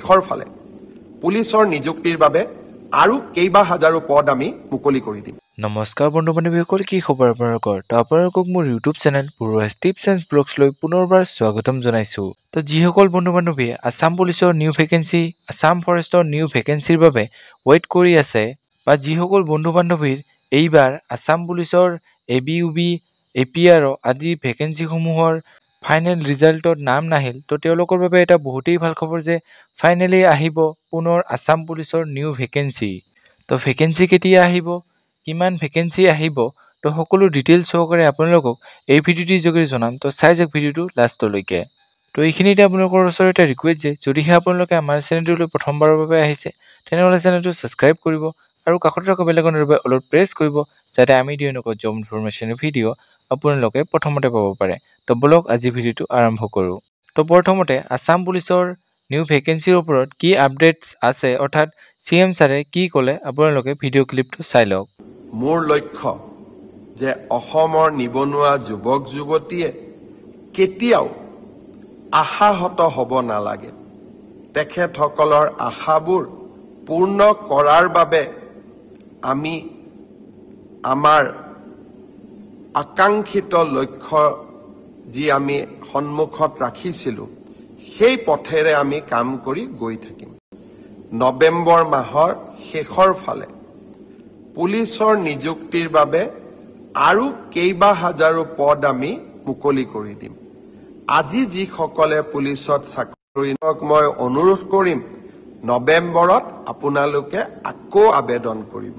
শেষৰ ফালে পুলিচৰ নিযুক্তিৰ বাবে আৰু কেইবা হাজাৰো পদ আমি মুকলি কৰি দিম। নমস্কাৰ বন্ধু বান্ধৱীসকল, কি খবৰ আপোনালোকৰ? তো আপোনালোকক মোৰ ইউটিউব চেনেল পুৰুষ টিপছ এণ্ড ব্লগছ লৈ পুনৰবাৰ স্বাগতম জনাইছোঁ। তো যিসকল বন্ধু বান্ধৱীয়ে আছাম পুলিচৰ নিউ ভেকেঞ্চি, আছাম ফৰেষ্টৰ নিউ ভেকেঞ্চিৰ বাবে ৱেইট কৰি আছে, বা যিসকল বন্ধু বান্ধৱীৰ এইবাৰ আছাম পুলিচৰ ABUB, APR আদি ভেকেঞ্চিসমূহৰ ফাইনেল ৰিজাল্টত নাম নাহিল, তো তেওঁলোকৰ বাবে এটা বহুতেই ভাল খবৰ যে ফাইনেলি আহিব পুনৰ আছাম পুলিচৰ নিউ ভেকেঞ্চি। তো ভেকেঞ্চি কেতিয়া আহিব, কিমান ভেকেঞ্চি আহিব, তো সকলো ডিটেইলছ সহকাৰে আপোনালোকক এই ভিডিঅ'টিৰ যোগেদি জনাম। তো চাই যাওক ভিডিঅ'টো লাষ্টলৈকে। তো এইখিনিতে আপোনালোকৰ ওচৰত এটা ৰিকুৱেষ্ট যে যদিহে আপোনালোকে আমাৰ চেনেলটোলৈ প্ৰথমবাৰৰ বাবে আহিছে, তেনেহ'লে চেনেলটো ছাবস্ক্ৰাইব কৰিব আৰু কাষতে থকা বেল আইকনৰ বাবে অলপ প্ৰেছ কৰিব, যাতে আমি দিয়া এনেকুৱা জব ইনফৰমেশ্যনৰ ভিডিঅ' আপোনালোকে প্ৰথমতে পাব পাৰে। তো বলক আজি ভিডিঅ'টো আৰম্ভ কৰোঁ। তো প্ৰথমতে আছাম পুলিচৰ নিউ ভেকেঞ্চিৰ ওপৰত কি আপডেটছ আছে, অৰ্থাৎ CM ছাৰে কি ক'লে, আপোনালোকে ভিডিঅ' ক্লিপটো চাই লওক। মোৰ লক্ষ্য যে অসমৰ নিবনুৱা যুৱক যুৱতীয়ে কেতিয়াও আশাহত হ'ব নালাগে। তেখেতসকলৰ আশাবোৰ পূৰ্ণ কৰাৰ বাবে আমি আমাৰ আকাংক্ষিত লক্ষ্য যি আমি সন্মুখত ৰাখিছিলোঁ, সেই পথেৰে আমি কাম কৰি গৈ থাকিম। নৱেম্বৰ মাহৰ শেষৰ ফালে পুলিচৰ নিযুক্তিৰ বাবে আৰু কেইবা হাজাৰো পদ আমি মুকলি কৰি দিম। আজি যিসকলে পুলিচত চাকৰি মই অনুৰোধ কৰিম, নৱেম্বৰত আপোনালোকে আকৌ আবেদন কৰিব,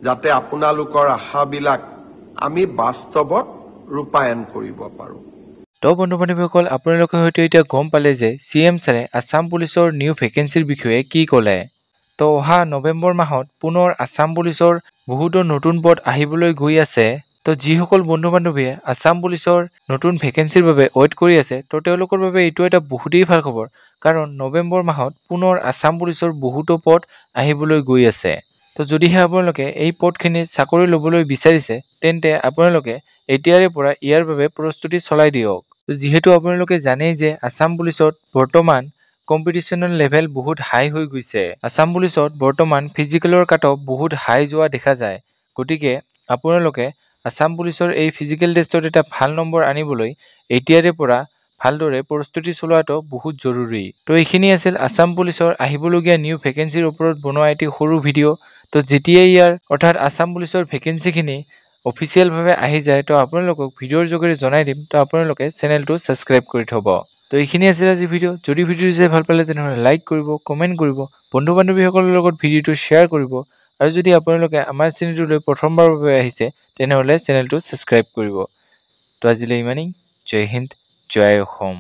যাতে আপোনালোকৰ আশাবিলাক আমি বাস্তৱত ৰূপায়ণ কৰিব পাৰোঁ। তো বন্ধু বান্ধৱীসকল, আপোনালোকে হয়তো এতিয়া গম পালে যে CM ছাৰে আছাম পুলিচৰ নিউ ভেকেঞ্চিৰ বিষয়ে কি ক'লে। তো অহা নৱেম্বৰ মাহত পুনৰ আছাম পুলিচৰ বহুতো নতুন পদ আহিবলৈ গৈ আছে। তো যিসকল বন্ধু বান্ধৱীয়ে আছাম পুলিচৰ নতুন ভেকেঞ্চিৰ বাবে ৱেইট কৰি আছে, তো তেওঁলোকৰ বাবে এইটো এটা বহুতেই ভাল খবৰ, কাৰণ নৱেম্বৰ মাহত পুনৰ আছাম পুলিচৰ বহুতো পদ আহিবলৈ গৈ আছে। তো যদিহে আপোনালোকে এই পদখিনি চাকৰি ল'বলৈ বিচাৰিছে, তেন্তে আপোনালোকে এতিয়াৰে পৰা ইয়াৰ বাবে প্ৰস্তুতি চলাই দিয়ক। যিহেতু আপোনালোকে জানেই যে আছাম পুলিচত বৰ্তমান কম্পিটিশ্যনৰ লেভেল বহুত হাই হৈ গৈছে। আছাম পুলিচত বৰ্তমান ফিজিকেলৰ কাট অফ বহুত হাই যোৱা দেখা যায়। গতিকে আপোনালোকে আছাম পুলিচৰ এই ফিজিকেল টেষ্টত এটা ভাল নম্বৰ আনিবলৈ এতিয়াৰে পৰা ভালদৰে প্ৰস্তুতি চলোৱাটো বহুত জৰুৰী। তো এইখিনি আছিল আছাম পুলিচৰ আহিবলগীয়া নিউ ভেকেঞ্চিৰ ওপৰত বনোৱা এটি সৰু ভিডিঅ'। তো যেতিয়াই ইয়াৰ অৰ্থাৎ আছাম পুলিচৰ ভেকেঞ্চিখিনি অফিচিয়েলভাৱে আহি যায়, তো আপোনালোকক ভিডিঅ'ৰ যোগেৰে জনাই দিম। তো আপোনালোকে চেনেলটো ছাবস্ক্ৰাইব কৰি থ'ব। তো এইখিনি আছিল আজি ভিডিঅ'। যদি ভিডিঅ'টো চাই ভাল পালে তেনেহ'লে লাইক কৰিব, কমেণ্ট কৰিব, বন্ধু বান্ধৱীসকলৰ লগত ভিডিঅ'টো শ্বেয়াৰ কৰিব, আৰু যদি আপোনালোকে আমাৰ চেনেলটোলৈ প্ৰথমবাৰৰ বাবে আহিছে, তেনেহ'লে চেনেলটো ছাবস্ক্ৰাইব কৰিব। তো আজিলৈ ইমানেই। জয় হিন্দ, জয় অসম।